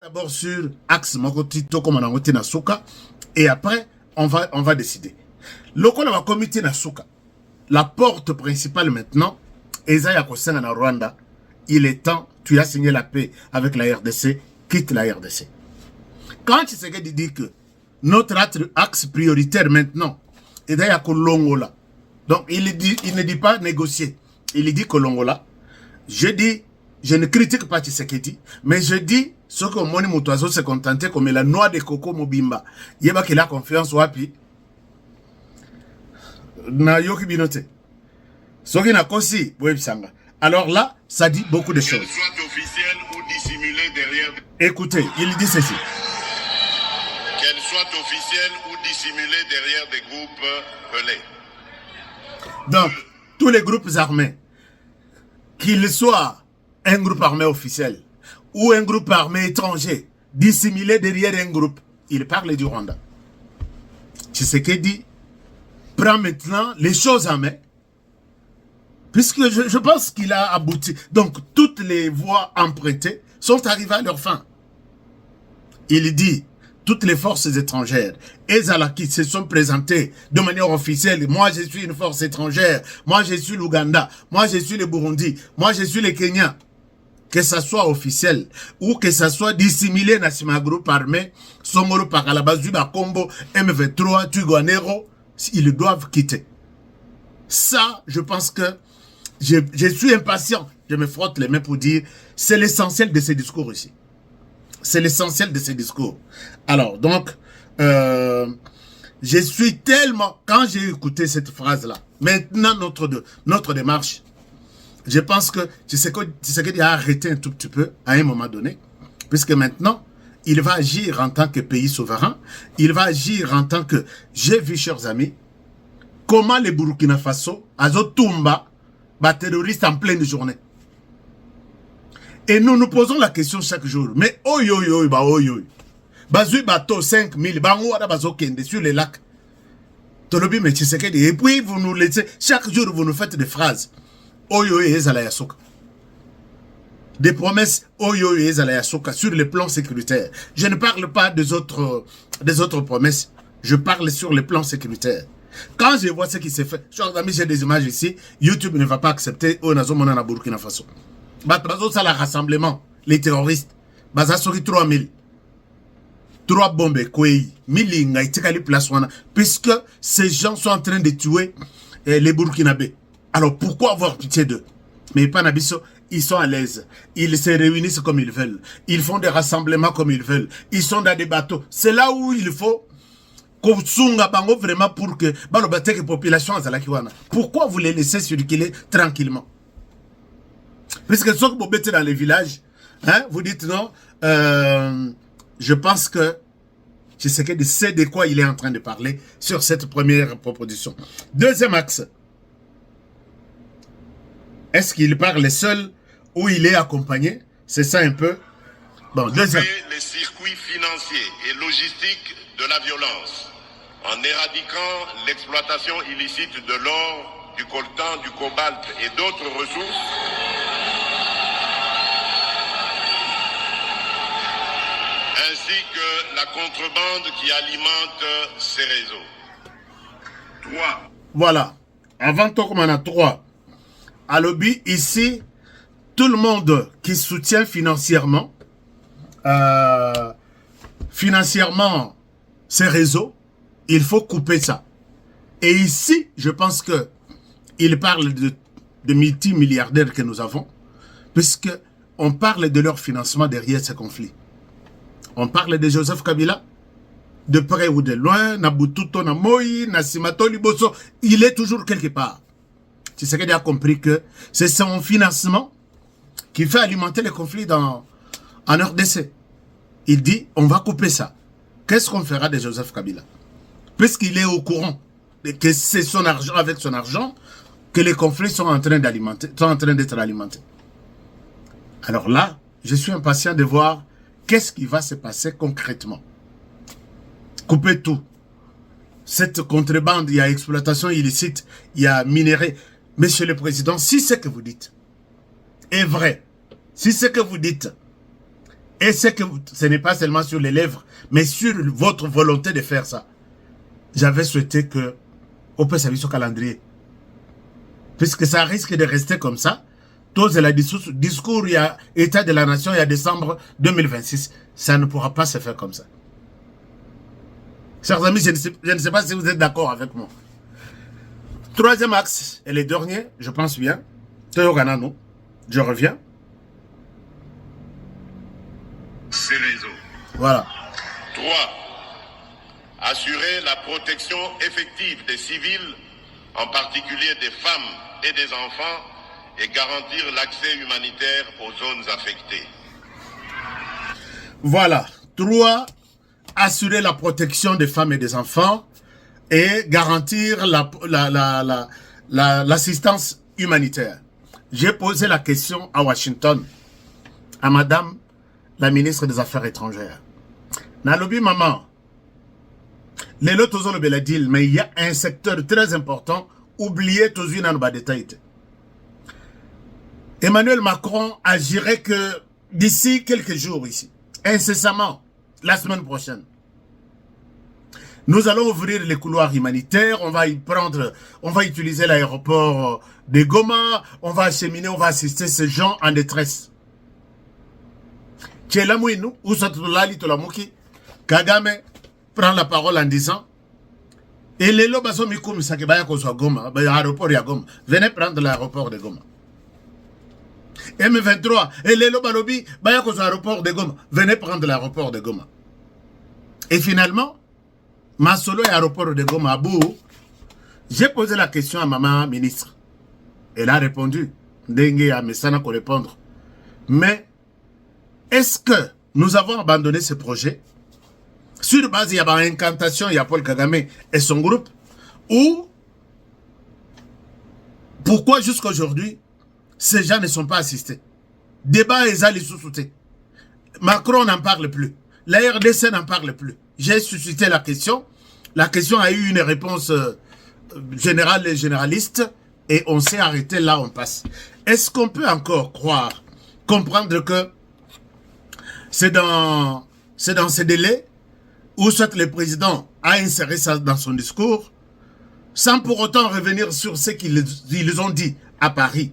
D'abord sur axe Mokotito comme on a voté Nasuka et après on va décider. Le comité Nasuka, la porte principale maintenant, Ezaya Kosenga na Rwanda, il est temps, tu as signé la paix avec la RDC, quitte la RDC. Quand Tshisekedi dit que notre axe prioritaire maintenant, Ezaya Kolongola, donc il ne dit pas négocier, il dit Kolongola, je dis, je ne critique pas Tshisekedi, mais je dis, ce que Moni Moutazo s'est contenté comme la noix de coco Mobimba. Yeba qu'il a confiance wapi. Na yoki binote. Ce qui n'a qu'aussi, alors là, ça dit beaucoup de choses. Qu'elle soit officielle ou dissimulée derrière... Écoutez, il dit ceci. Qu'elle soit officielle ou dissimulée derrière des groupes relais. Donc, tous les groupes armés, qu'ils soient un groupe armé officiel, ou un groupe armé étranger, dissimulé derrière un groupe, il parle du Rwanda. Tshisekedi prend maintenant les choses en main, puisque je pense qu'il a abouti. Donc, toutes les voies empruntées sont arrivées à leur fin. Il dit, toutes les forces étrangères, qui se sont présentées de manière officielle, moi je suis une force étrangère, moi je suis l'Ouganda, moi je suis le Burundi, moi je suis le Kenya. Que ça soit officiel ou que ça soit dissimulé dans ce groupe armé, Songolo Pakalabazuba Combo, M23, Tuguanero, ils doivent quitter. Ça, je pense que je suis impatient. Je me frotte les mains pour dire, c'est l'essentiel de ces discours ici. C'est l'essentiel de ces discours. Alors, donc, je suis tellement, quand j'ai écouté cette phrase-là, maintenant notre démarche, je pense que Tshisekedi a arrêté un tout petit peu à un moment donné, puisque maintenant, il va agir en tant que pays souverain, il va agir en tant que, j'ai vu, chers amis, comment les Burkina Faso, Azotumba, terroristes en pleine journée. Et nous nous posons la question chaque jour, mais bazui bateau 5000, bangouara bazokende sur les lacs. Tolobi mais Tshisekedi, et puis vous nous laissez, chaque jour vous nous faites des phrases. Des promesses sur le plan sécuritaire. Je ne parle pas des autres promesses. Je parle sur le plan sécuritaire. Quand je vois ce qui s'est fait, j'ai des images ici, YouTube ne va pas accepter au Burkina Faso. Ça la rassemblement, les terroristes. Bazasori 3000. 3 bombes, Milinga, Itikali place puisque ces gens sont en train de tuer les Burkinabés. Alors pourquoi avoir pitié d'eux? Mais Panabiso, ils sont à l'aise. Ils se réunissent comme ils veulent. Ils font des rassemblements comme ils veulent. Ils sont dans des bateaux. C'est là où il faut vraiment pour que la population pourquoi vous les laissez circuler tranquillement? Puisque ceux que vous mettez dans les villages, hein, vous dites non, je pense que je sais que c'est de quoi il est en train de parler sur cette première proposition. Deuxième axe. Est-ce qu'il parle seul ou il est accompagné? C'est ça un peu. Bon, deuxième. Les circuits financiers et logistiques de la violence en éradiquant l'exploitation illicite de l'or, du coltan, du cobalt et d'autres ressources. Ainsi que la contrebande qui alimente ces réseaux. 3. Voilà. Avant tout, comme on a 3. À lobby, ici, tout le monde qui soutient financièrement ces réseaux, il faut couper ça. Et ici, je pense que il parle de multimilliardaires que nous avons, puisque on parle de leur financement derrière ce conflit. On parle de Joseph Kabila, de près ou de loin, Nabututo, Namoyi, Nasimato, Liboso, il est toujours quelque part. Tshisekedi a compris que c'est son financement qui fait alimenter les conflits en RDC. Il dit, on va couper ça. Qu'est-ce qu'on fera de Joseph Kabila? Puisqu'il est au courant que c'est son argent, avec son argent, que les conflits sont en train d'être alimentés. Alors là, je suis impatient de voir qu'est-ce qui va se passer concrètement. Couper tout. Cette contrebande, il y a exploitation illicite, il y a minerai. Monsieur le Président, si ce que vous dites est vrai, si ce que vous dites Et c'est que ce n'est pas seulement sur les lèvres, mais sur votre volonté de faire ça. J'avais souhaité que on peut s'aviser sur calendrier. Puisque ça risque de rester comme ça. Tous les discours, il y a État de la Nation, il y a décembre 2026. Ça ne pourra pas se faire comme ça. Chers amis, je ne sais pas si vous êtes d'accord avec moi. Troisième axe, et le dernier, je pense bien. Théo Ganano, je reviens. C'est les eaux. Voilà. 3. Assurer la protection effective des civils, en particulier des femmes et des enfants, et garantir l'accès humanitaire aux zones affectées. Voilà. 3. Assurer la protection des femmes et des enfants et garantir l'assistance humanitaire. J'ai posé la question à Washington, à madame la ministre des Affaires étrangères. Nalobi maman, les lots ont le deal, mais il y a un secteur très important oublié tous une détail. Emmanuel Macron agirait que d'ici quelques jours ici, incessamment, la semaine prochaine, nous allons ouvrir les couloirs humanitaires, on va utiliser l'aéroport de Goma, on va acheminer, on va assister ces gens en détresse. Tchelamouinou, Oussatulali Tolamuki, Kagame prend la parole en disant, et les lobaso mikoum sakebaya kozwa Goma, l'aéroport ya Goma, venez prendre l'aéroport de Goma. M23, et les lobalobi, baya kozwa l'aéroport de Goma, venez prendre l'aéroport de Goma. Et finalement, Masolo et l'aéroport de Goma, Abou, j'ai posé la question à maman ministre. Elle a répondu. Dengue a Messana pour répondre. Mais, est-ce que nous avons abandonné ce projet sur base, il y a une incantation, il y a Paul Kagame et son groupe, ou pourquoi jusqu'à aujourd'hui, ces gens ne sont pas assistés? Débat et Zali sous-souté. Macron n'en parle plus. La RDC n'en parle plus. J'ai suscité la question. La question a eu une réponse générale et généraliste et on s'est arrêté là, on passe. Est-ce qu'on peut encore croire, comprendre que c'est dans ces délais où soit le président a inséré ça dans son discours sans pour autant revenir sur ce qu'ils ont dit à Paris.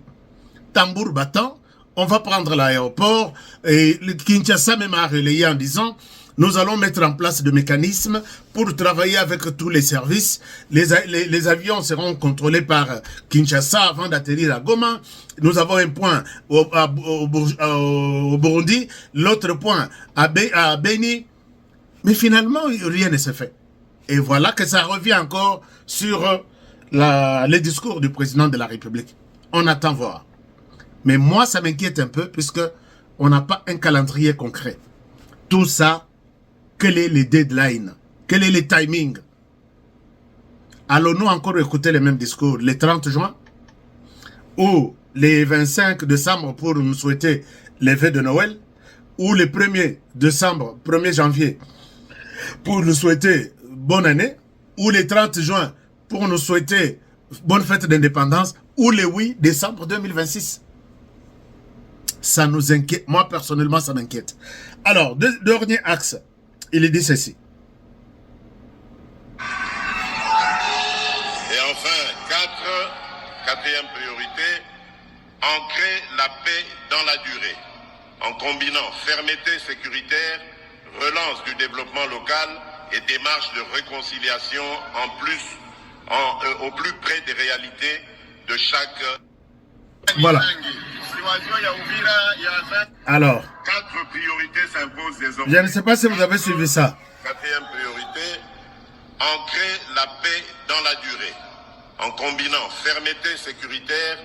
Tambour battant, on va prendre l'aéroport et le Kinshasa même a relayé en disant nous allons mettre en place des mécanismes pour travailler avec tous les services. Les avions seront contrôlés par Kinshasa avant d'atterrir à Goma. Nous avons un point au Burundi, l'autre point à Beni. Mais finalement, rien ne se fait. Et voilà que ça revient encore sur les discours du président de la République. On attend voir. Mais moi, ça m'inquiète un peu puisque on n'a pas un calendrier concret. Tout ça, quel est le deadline? Quel est le timing? Allons-nous encore écouter les mêmes discours le 30 juin ou le 25 décembre pour nous souhaiter les fêtes de Noël ou le 1er décembre, 1er janvier pour nous souhaiter bonne année ou le 30 juin pour nous souhaiter bonne fête d'indépendance ou le 8 décembre 2026? Ça nous inquiète. Moi, personnellement, ça m'inquiète. Alors, dernier axe. Il dit ceci. Et enfin, quatrième priorité, ancrer la paix dans la durée, en combinant fermeté sécuritaire, relance du développement local et démarche de réconciliation au plus près des réalités de chaque... Voilà. Alors, 4 priorités s'imposent désormais. Je ne sais pas si vous avez suivi ça. Quatrième priorité, ancrer la paix dans la durée, en combinant fermeté sécuritaire,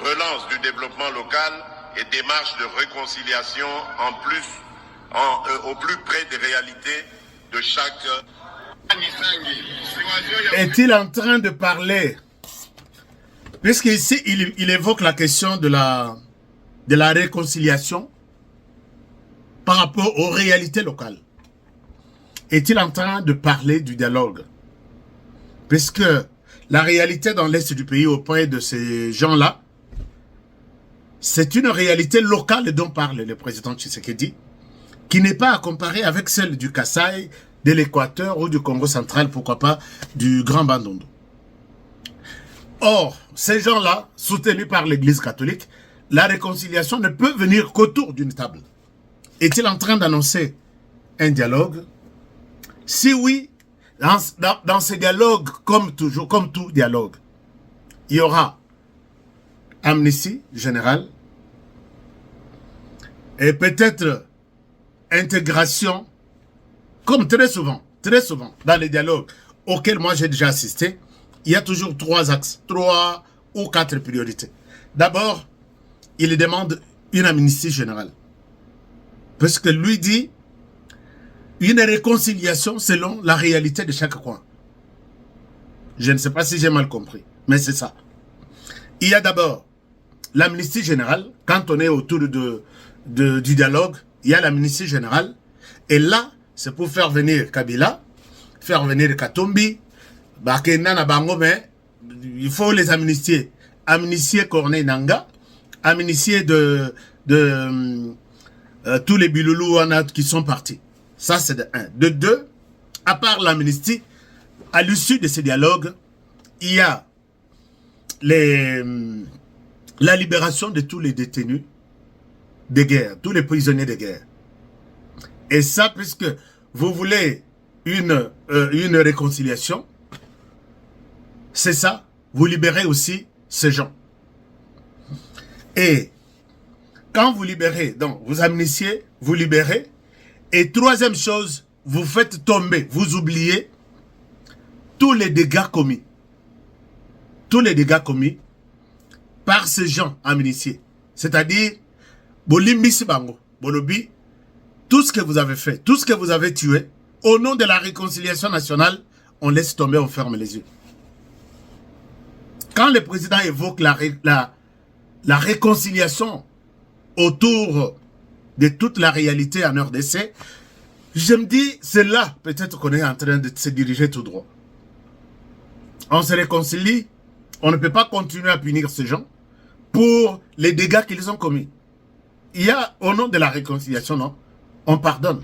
relance du développement local et démarche de réconciliation au plus près des réalités de chaque... Est-il en train de parler? Puisqu'ici, il évoque la question de la réconciliation par rapport aux réalités locales. Est-il en train de parler du dialogue? Puisque la réalité dans l'Est du pays auprès de ces gens-là, c'est une réalité locale dont parle le président Tshisekedi. qui n'est pas à comparer avec celle du Kasaï, de l'Équateur ou du Congo central, pourquoi pas du Grand Bandundu. Or, ces gens-là, soutenus par l'Église catholique, la réconciliation ne peut venir qu'autour d'une table. Est-il en train d'annoncer un dialogue? Si oui, dans ce dialogue, comme toujours, comme tout dialogue, il y aura amnistie générale et peut-être intégration, comme très souvent, dans les dialogues auxquels moi j'ai déjà assisté, il y a toujours 3 axes, 3 ou 4 priorités. D'abord, il demande une amnistie générale. Parce que lui dit une réconciliation selon la réalité de chaque coin. Je ne sais pas si j'ai mal compris, mais c'est ça. Il y a d'abord l'amnistie générale. Quand on est autour du dialogue, il y a l'amnistie générale. Et là, c'est pour faire venir Kabila, faire venir Katumbi, mais il faut les amnistier. Amnistier Corneille Nangaa, amnistier tous les biloulous qui sont partis. Ça, c'est de 1. De 2, à part l'amnistie, à l'issue de ces dialogues, il y a la libération de tous les détenus de guerre, tous les prisonniers de guerre. Et ça, puisque vous voulez une réconciliation, c'est ça, vous libérez aussi ces gens. Et quand vous libérez, donc vous amnistiez, vous libérez, et troisième chose, vous faites tomber, vous oubliez tous les dégâts commis. Tous les dégâts commis par ces gens amnistiés. C'est-à-dire, Bolimbisi Bango, Bolobi, tout ce que vous avez fait, tout ce que vous avez tué, au nom de la réconciliation nationale, on laisse tomber, on ferme les yeux. Quand le président évoque la réconciliation autour de toute la réalité en RDC, je me dis, c'est là peut-être qu'on est en train de se diriger tout droit. On se réconcilie, on ne peut pas continuer à punir ces gens pour les dégâts qu'ils ont commis. Il y a, au nom de la réconciliation, non, on pardonne.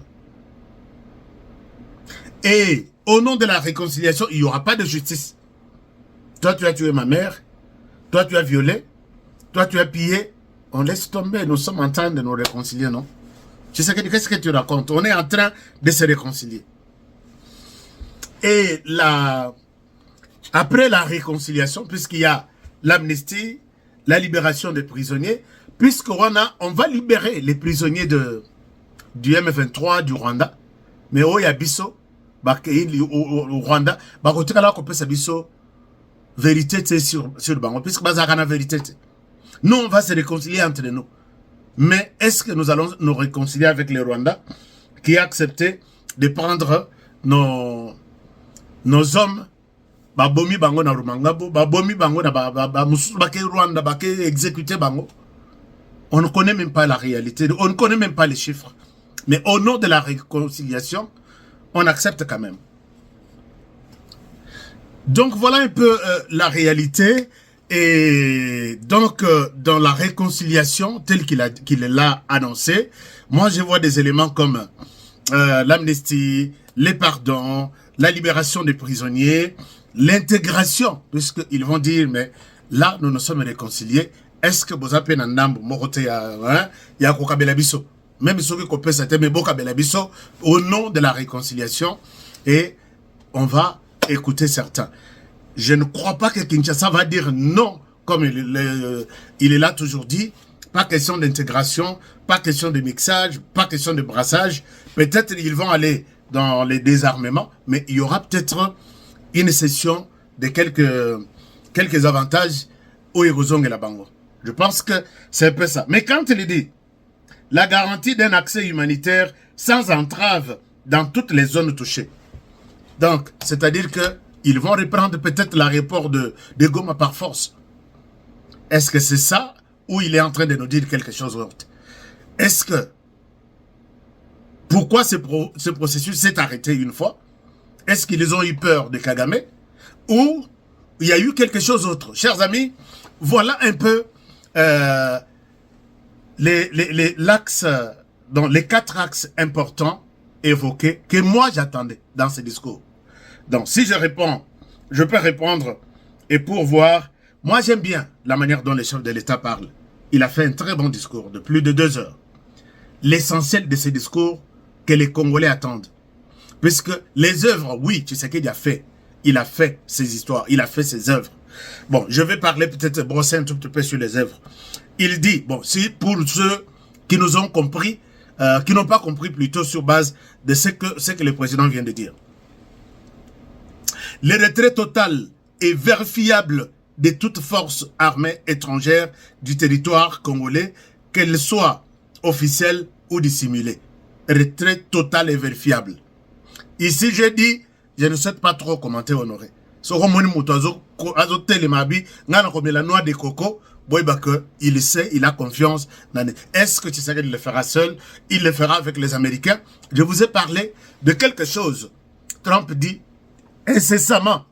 Et au nom de la réconciliation, il n'y aura pas de justice. Toi, tu as tué ma mère. Toi, tu as violé. Toi, tu as pillé. On laisse tomber. Nous sommes en train de nous réconcilier, non? Tu sais, qu'est-ce que tu racontes? On est en train de se réconcilier. Et après la réconciliation, puisqu'il y a l'amnistie, la libération des prisonniers, on va libérer les prisonniers du M23, du Rwanda. Mais il y a Bisso, au Rwanda, vérité sur Bango, puisque la vérité. Nous, on va se réconcilier entre nous. Mais est-ce que nous allons nous réconcilier avec les Rwandais qui ont accepté de prendre nos hommes, babomi bango na Rumangabo, babomi bango na mususu bake Rwanda, bake exécuté bango? On ne connaît même pas la réalité, on ne connaît même pas les chiffres. Mais au nom de la réconciliation, on accepte quand même. Donc voilà un peu la réalité. Et donc dans la réconciliation telle qu'il l'a annoncé, moi je vois des éléments comme l'amnistie, les pardons, la libération des prisonniers, l'intégration, puisqu'ils vont dire, mais là nous nous sommes réconciliés. Est-ce que vous avez un nambo morote ya kokabela biso? Même ceux qui copient ça, mais bokabela biso au nom de la réconciliation, et on va écouter certains. Je ne crois pas que Kinshasa va dire non, comme il est là toujours dit. Pas question d'intégration, pas question de mixage, pas question de brassage. Peut-être ils vont aller dans les désarmements, mais il y aura peut-être une session de quelques avantages au Hérozong et la Bango. Je pense que c'est un peu ça. Mais quand il dit la garantie d'un accès humanitaire sans entrave dans toutes les zones touchées. Donc, c'est-à-dire que ils vont reprendre peut-être l'aéroport de Goma par force. Est-ce que c'est ça ou il est en train de nous dire quelque chose d'autre? Est-ce que... Pourquoi ce processus s'est arrêté une fois? Est-ce qu'ils ont eu peur de Kagame? Ou il y a eu quelque chose d'autre? Chers amis, voilà un peu l'axe dans les 4 axes importants évoqués que moi j'attendais dans ce discours. Donc, si je réponds, je peux répondre et pour voir. Moi, j'aime bien la manière dont les chefs de l'État parlent. Il a fait un très bon discours de plus de 2 heures. L'essentiel de ces discours que les Congolais attendent. Puisque les œuvres, oui, tu sais qu'il a fait. Il a fait ses histoires, il a fait ses œuvres. Bon, je vais parler peut-être, brosser un tout petit peu sur les œuvres. Il dit, bon, si pour ceux qui nous ont compris, qui n'ont pas compris plutôt sur base de ce que le président vient de dire. Le retrait total est vérifiable de toute force armée étrangère du territoire congolais, qu'elle soit officielle ou dissimulée. Retrait total et vérifiable. Ici, j'ai dit, je ne souhaite pas trop commenter, Honoré. Ce la noix de coco, il sait, il a confiance. Est-ce que tu sais qu'il le fera seul? Il le fera avec les Américains. Je vous ai parlé de quelque chose. Trump dit, incessamment,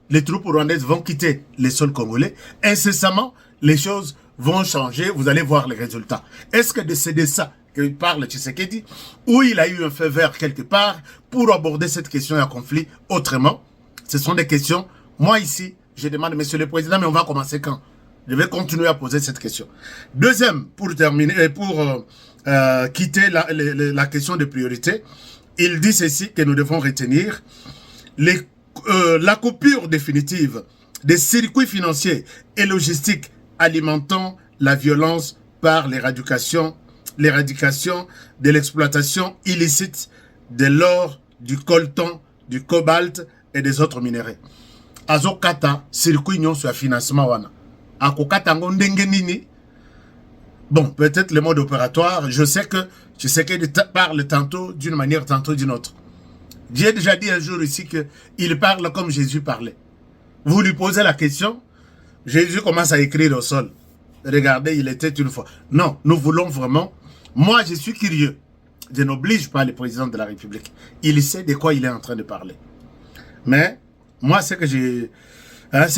les troupes rwandaises vont quitter les sols congolais. Incessamment, les choses vont changer. Vous allez voir les résultats. Est-ce que c'est de ça qu'il parle Tshisekedi, ou il a eu un feu vert quelque part pour aborder cette question et un conflit autrement? Ce sont des questions. Moi ici, je demande, Monsieur le Président, mais on va commencer quand? Je vais continuer à poser cette question. Deuxième, pour terminer, pour quitter la question de priorité, il dit ceci que nous devons retenir. La coupure définitive des circuits financiers et logistiques alimentant la violence par l'éradication de l'exploitation illicite de l'or, du coltan, du cobalt et des autres minéraux. Azokata, circuit non sur financement wana. Akokata ndenge nini. Bon, peut-être le mode opératoire, je sais que parle tantôt d'une manière, tantôt d'une autre. J'ai déjà dit un jour ici qu'il parle comme Jésus parlait. Vous lui posez la question, Jésus commence à écrire au sol. Regardez, il était une fois. Non, nous voulons vraiment. Moi, je suis curieux. Je n'oblige pas le président de la République. Il sait de quoi il est en train de parler. Mais, moi, ce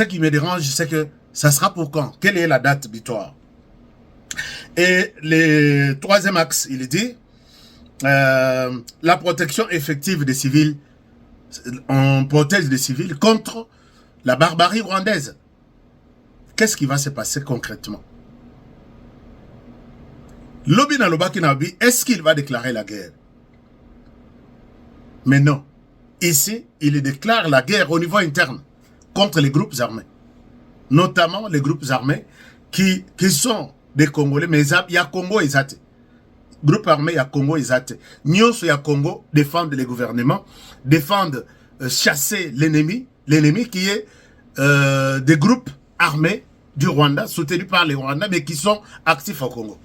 qui me dérange, c'est que ça sera pour quand? Quelle est la date butoir? Et le troisième axe, il dit, la protection effective des civils. On protège les civils contre la barbarie rwandaise. Qu'est-ce qui va se passer concrètement? Lobina Lobakinabi, est-ce qu'il va déclarer la guerre? Mais non. Ici, il déclare la guerre au niveau interne contre les groupes armés. Notamment les groupes armés qui sont des Congolais, mais il y a Congo et Zate. Groupe armé, il y a Congo et Zate. Nyos, il y a Congo, défendent les gouvernements, défendent, chasser l'ennemi qui est des groupes armés du Rwanda, soutenus par les Rwandais, mais qui sont actifs au Congo.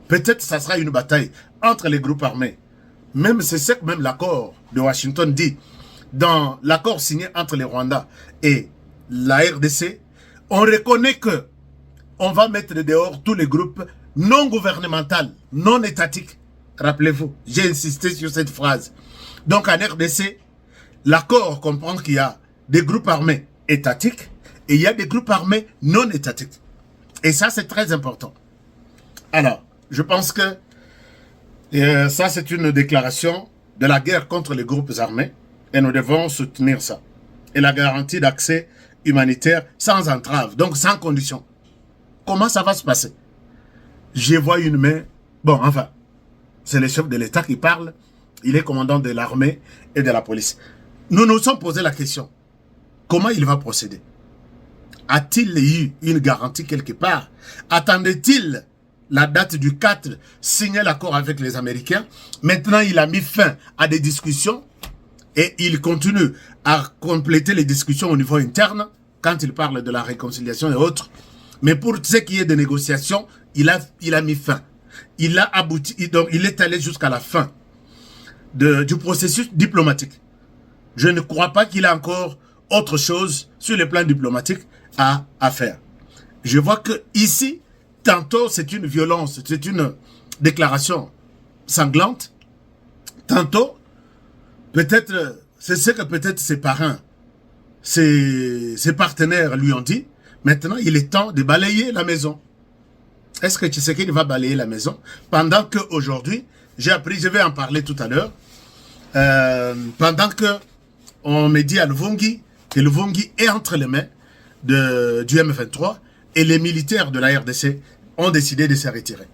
Peut-être que ça sera une bataille entre les groupes armés. Même c'est ce que même l'accord de Washington dit. Dans l'accord signé entre les Rwandais et la RDC, on reconnaît que on va mettre dehors tous les groupes non gouvernementaux, non étatiques. Rappelez-vous, j'ai insisté sur cette phrase. Donc en RDC, l'accord comprend qu'il y a des groupes armés étatiques et il y a des groupes armés non étatiques. Et ça, c'est très important. Alors, je pense que ça, c'est une déclaration de la guerre contre les groupes armés et nous devons soutenir ça. Et la garantie d'accès humanitaire sans entrave, donc sans condition. Comment ça va se passer? Je vois une main. Bon, enfin, c'est le chef de l'État qui parle. Il est commandant de l'armée et de la police. Nous nous sommes posé la question. Comment il va procéder? A-t-il eu une garantie quelque part? Attendait-il la date du 4, signer l'accord avec les Américains? Maintenant, il a mis fin à des discussions et il continue à compléter les discussions au niveau interne quand il parle de la réconciliation et autres. Mais pour ce qui est de négociations, il a mis fin. Il a abouti, donc il est allé jusqu'à la fin du processus diplomatique. Je ne crois pas qu'il a encore autre chose sur le plan diplomatique à faire. Je vois que ici, tantôt c'est une violence, c'est une déclaration sanglante. Tantôt, peut-être, c'est ce que peut-être ses parrains, ses partenaires lui ont dit. Maintenant, il est temps de balayer la maison. Est-ce que Tshisekedi va balayer la maison? Pendant qu'aujourd'hui, j'ai appris, je vais en parler tout à l'heure, pendant que on me dit à Luvungi que Luvungi est entre les mains du M23 et les militaires de la RDC ont décidé de se retirer.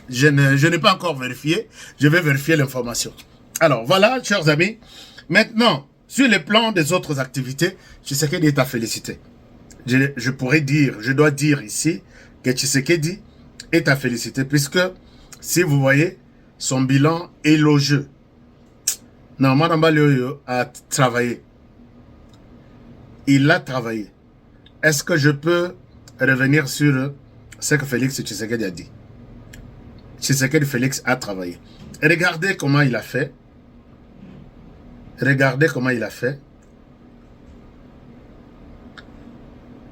Je n'ai pas encore vérifié, je vais vérifier l'information. Alors voilà, chers amis, maintenant, sur le plan des autres activités, Tshisekedi est à féliciter. Je pourrais dire, je dois dire ici que Tshisekedi est à féliciter, puisque, si vous voyez, son bilan est élogieux. Non, Madame Balioyo a travaillé. Il a travaillé. Est-ce que je peux revenir sur ce que Félix Tshisekedi a dit? Tshisekedi Félix a travaillé. Regardez comment il a fait. Regardez comment il a fait.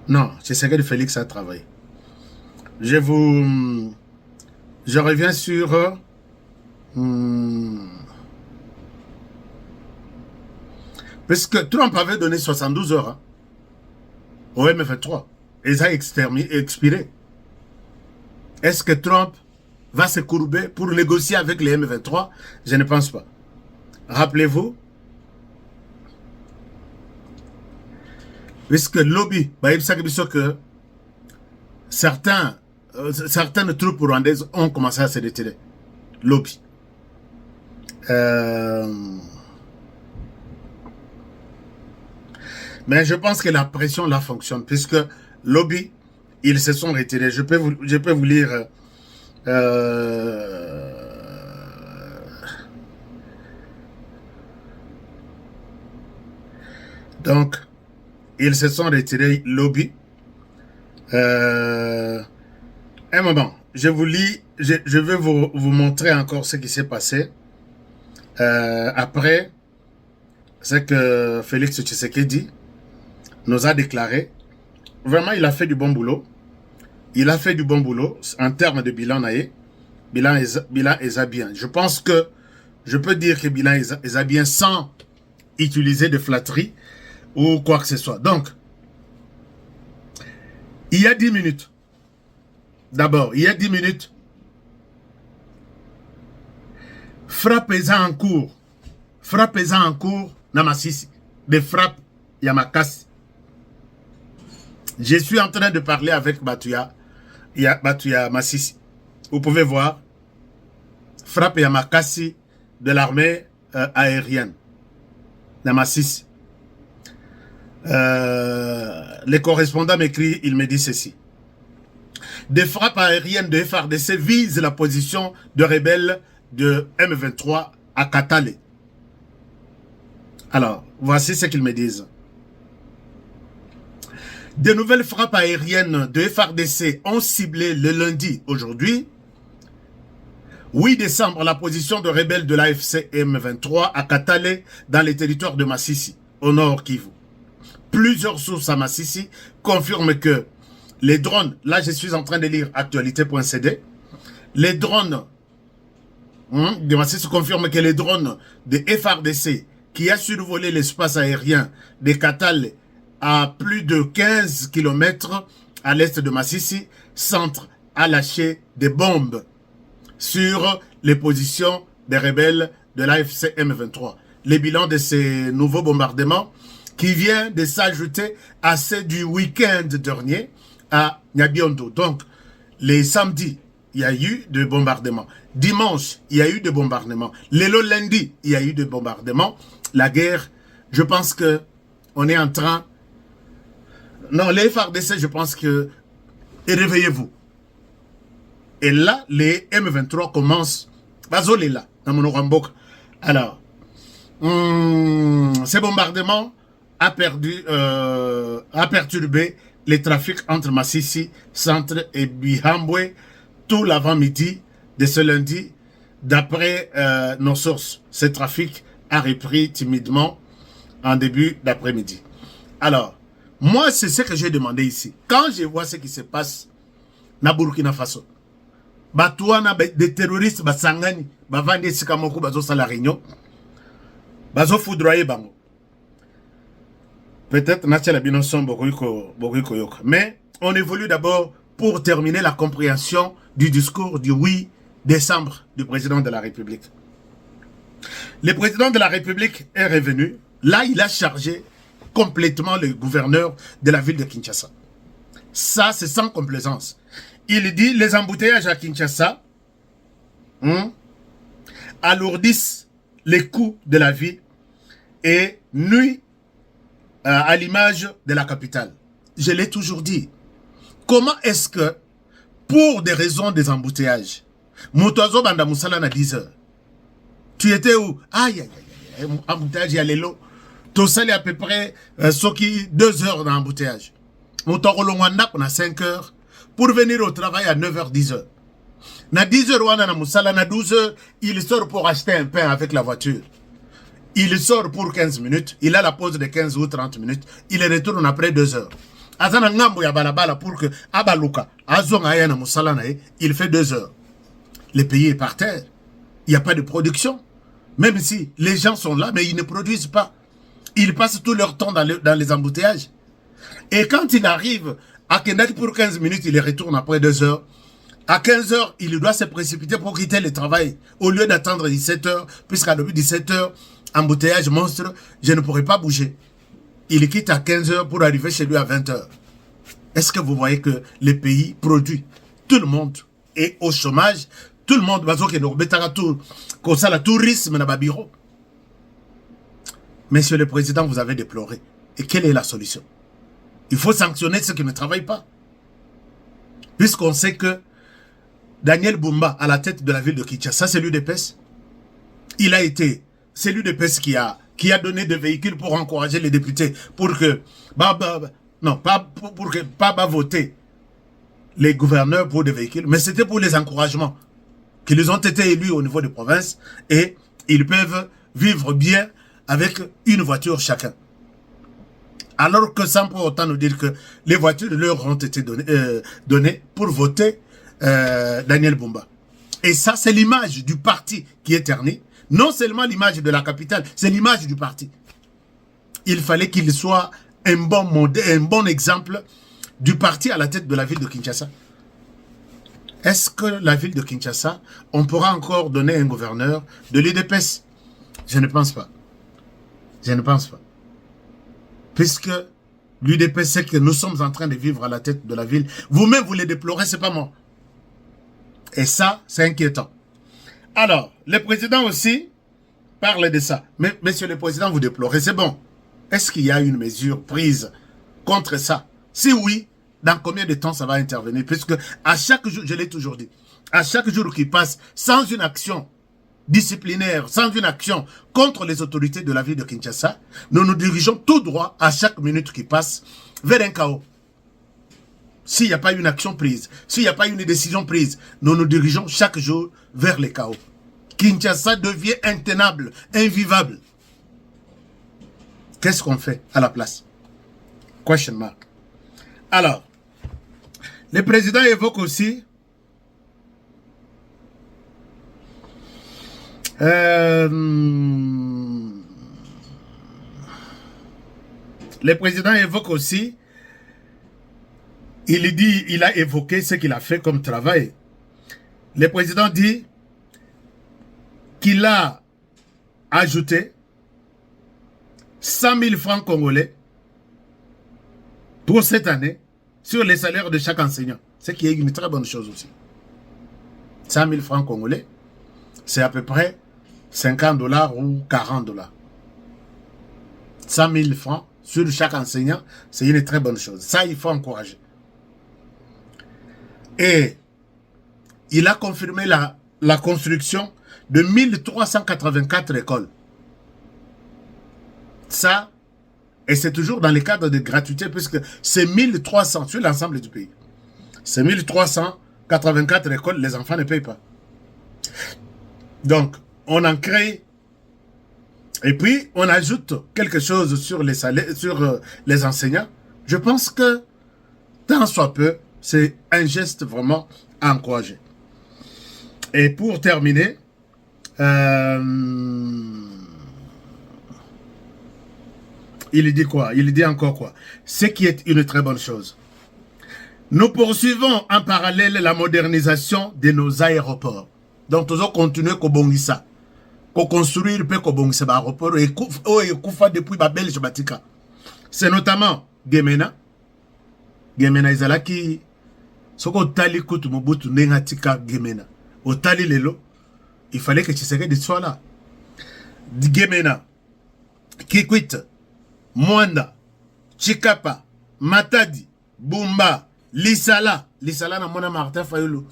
Non, Tshisekedi Félix a travaillé. Je reviens sur... Puisque Trump avait donné 72 heures hein, au M23. Et ça a expiré. Est-ce que Trump va se courber pour négocier avec les M23? Je ne pense pas. Rappelez-vous, puisque le lobby, que certaines troupes rwandaises ont commencé à se retirer. Lobby. Mais je pense que la pression là fonctionne, puisque lobby, ils se sont retirés. Je peux vous lire donc, ils se sont retirés, lobby. Un moment, je vous lis, je vais vous montrer encore ce qui s'est passé. Après, c'est que Félix Tshisekedi nous a déclaré, vraiment il a fait du bon boulot. Il a fait du bon boulot en termes de bilan naïe. Bilan est bien. Je pense que je peux dire que bilan est bien sans utiliser de flatterie ou quoi que ce soit. Donc, il y a 10 minutes. D'abord, il y a 10 minutes. Frappez-en en cours. Frappez-en en cours. Namasisi. Des frappes Yamakasi. Je suis en train de parler avec Batuya Masisi. Vous pouvez voir. Frappe Yamakasi de l'armée aérienne. Namasisi. Les correspondants m'écrivent, il me dit ceci. Des frappes aériennes de FARDC visent la position de rebelles de M23 à Katale. Alors, voici ce qu'ils me disent. De nouvelles frappes aériennes de FARDC ont ciblé le lundi, aujourd'hui, 8 décembre, la position de rebelles de l'AFC M23 à Katale, dans les territoires de Massissi, au nord Kivu. Plusieurs sources à Massissi confirment que les drones, là je suis en train de lire actualité.cd, les drones de Massissi confirment que les drones de FARDC qui a survolé l'espace aérien de Katale à plus de 15 km à l'est de Massissi, centre à lâcher des bombes sur les positions des rebelles de l'AFC M23. Les bilans de ces nouveaux bombardements qui vient de s'ajouter à ceux du week-end dernier à Nyabiondo. Donc, les samedis, il y a eu des bombardements. Dimanche, il y a eu des bombardements. Le lundi, il y a eu des bombardements. La guerre, je pense que on est en train... Non, les FARDC, je pense que... Et réveillez-vous. Et là, les M23 commencent... Bazolé là, dans mon Orambok. Alors, ces bombardements a perturbé les trafics entre Massissi, Centre et Bihambwe tout l'avant-midi de ce lundi. D'après nos sources, ce trafic a repris timidement en début d'après-midi. Alors, moi, c'est ce que j'ai demandé ici. Quand je vois ce qui se passe na Burkina Faso, batouana des terroristes basangani, bavandi sikamoku bazo sala réunion, bazo foudroyer bango. Peut-être Natia Binoson Bokoyoko Yoka. Mais on évolue d'abord pour terminer la compréhension du discours du 8 décembre du président de la République. Le président de la République est revenu. Là, il a chargé complètement le gouverneur de la ville de Kinshasa. Ça, c'est sans complaisance. Il dit les embouteillages à Kinshasa alourdissent les coûts de la vie et nuisent à l'image de la capitale. Je l'ai toujours dit. Comment est-ce que, pour des raisons des embouteillages, Moutazo Banda Moussala na 10 heures, tu étais où? Aïe, aïe, aïe, embouteillage, il y a les lots. Tout ça, il y a à peu près 2 heures d'embouteillage. Moutazo Longwanda, on a 5 heures, pour venir au travail à 9 h, 10 heures. Na 10 heures, on a Moussala, na 12 heures, il sort pour acheter un pain avec la voiture. Il sort pour 15 minutes, il a la pause de 15 ou 30 minutes, il retourne après 2 heures. Azana ngambo ya balabala pour que Abaluka, Azonga yana Moussala na il fait 2 heures. Le pays est par terre. Il n'y a pas de production. Même si les gens sont là, mais ils ne produisent pas. Ils passent tout leur temps dans les embouteillages. Et quand il arrive à Kendaki pour 15 minutes, il retourne après 2 heures. À 15 heures, il doit se précipiter pour quitter le travail. Au lieu d'attendre 17 heures, puisqu'à 17 heures, embouteillage monstre, je ne pourrai pas bouger. Il quitte à 15 heures pour arriver chez lui à 20 heures. Est-ce que vous voyez que le pays produit? Tout le monde est au chômage. Tout le monde va ça le tourisme dans le bureau. Monsieur le Président, vous avez déploré. Et quelle est la solution? Il faut sanctionner ceux qui ne travaillent pas. Puisqu'on sait que Daniel Bumba, à la tête de la ville de Kinshasa, c'est l'UDPS. Il a été, c'est l'UDPS qui a donné des véhicules pour encourager les députés, pour que, pas voter les gouverneurs pour des véhicules, mais c'était pour les encouragements. Qu'ils ont été élus au niveau de province et ils peuvent vivre bien avec une voiture chacun. Alors que sans pour autant nous dire que les voitures leur ont été données pour voter Daniel Bumba. Et ça, c'est l'image du parti qui est ternie. Non seulement l'image de la capitale, c'est l'image du parti. Il fallait qu'il soit un bon modèle, un bon exemple du parti à la tête de la ville de Kinshasa. Est-ce que la ville de Kinshasa, on pourra encore donner un gouverneur de l'UDPS? Je ne pense pas. Je ne pense pas. Puisque l'UDPS sait que nous sommes en train de vivre à la tête de la ville. Vous-même, vous les déplorez, c'est pas moi. Et ça, c'est inquiétant. Alors, le président aussi parle de ça. Mais, monsieur le président, vous déplorez, c'est bon. Est-ce qu'il y a une mesure prise contre ça? Si oui, dans combien de temps ça va intervenir? Puisque à chaque jour, je l'ai toujours dit, à chaque jour qui passe, sans une action disciplinaire, sans une action contre les autorités de la ville de Kinshasa, nous nous dirigeons tout droit à chaque minute qui passe vers un chaos. S'il n'y a pas une action prise, s'il n'y a pas une décision prise, nous nous dirigeons chaque jour vers le chaos. Kinshasa devient intenable, invivable. Qu'est-ce qu'on fait à la place? Question mark. Alors, le président évoque aussi le président évoque aussi, il a évoqué ce qu'il a fait comme travail. Le président dit qu'il a ajouté 100 000 francs congolais pour cette année sur les salaires de chaque enseignant. Ce qui est une très bonne chose aussi. 100 000 francs congolais, c'est à peu près 50 $ ou 40 $. 100 000 francs sur chaque enseignant, c'est une très bonne chose. Ça, il faut encourager. Et il a confirmé la construction de 1384 écoles. Ça, et c'est toujours dans le cadre de gratuité, puisque c'est 1300 sur l'ensemble du pays. C'est 1384 écoles, les enfants ne payent pas. Donc, on en crée, et puis on ajoute quelque chose sur les salaires, sur les enseignants. Je pense que, tant soit peu, c'est un geste vraiment à encourager. Et pour terminer, il dit quoi? Il dit encore quoi? Ce qui est une très bonne chose. Nous poursuivons en parallèle la modernisation de nos aéroports. Donc, nous allons continuer à bongisa, à construire peu bongisa aéroport et kufa depuis ba Belge batika. C'est notamment Gemena. Gemena izalaki soko tali kutu mobutu nengatika Gemena. Otali lelo, il fallait que Tshisekedi soit là. Gemena, Kikwit, Mwanda, Chikapa, Matadi, Bumba, Lisala na mona Martin Fayulu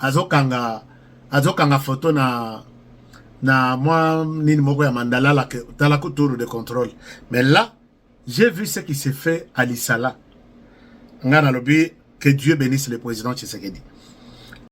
azokanga photo na moi nini moko ya mandala la talako tour de contrôle. Mais là, j'ai vu ce qui s'est fait à Lisala. Ngana lobi, que Dieu bénisse le président Tshisekedi.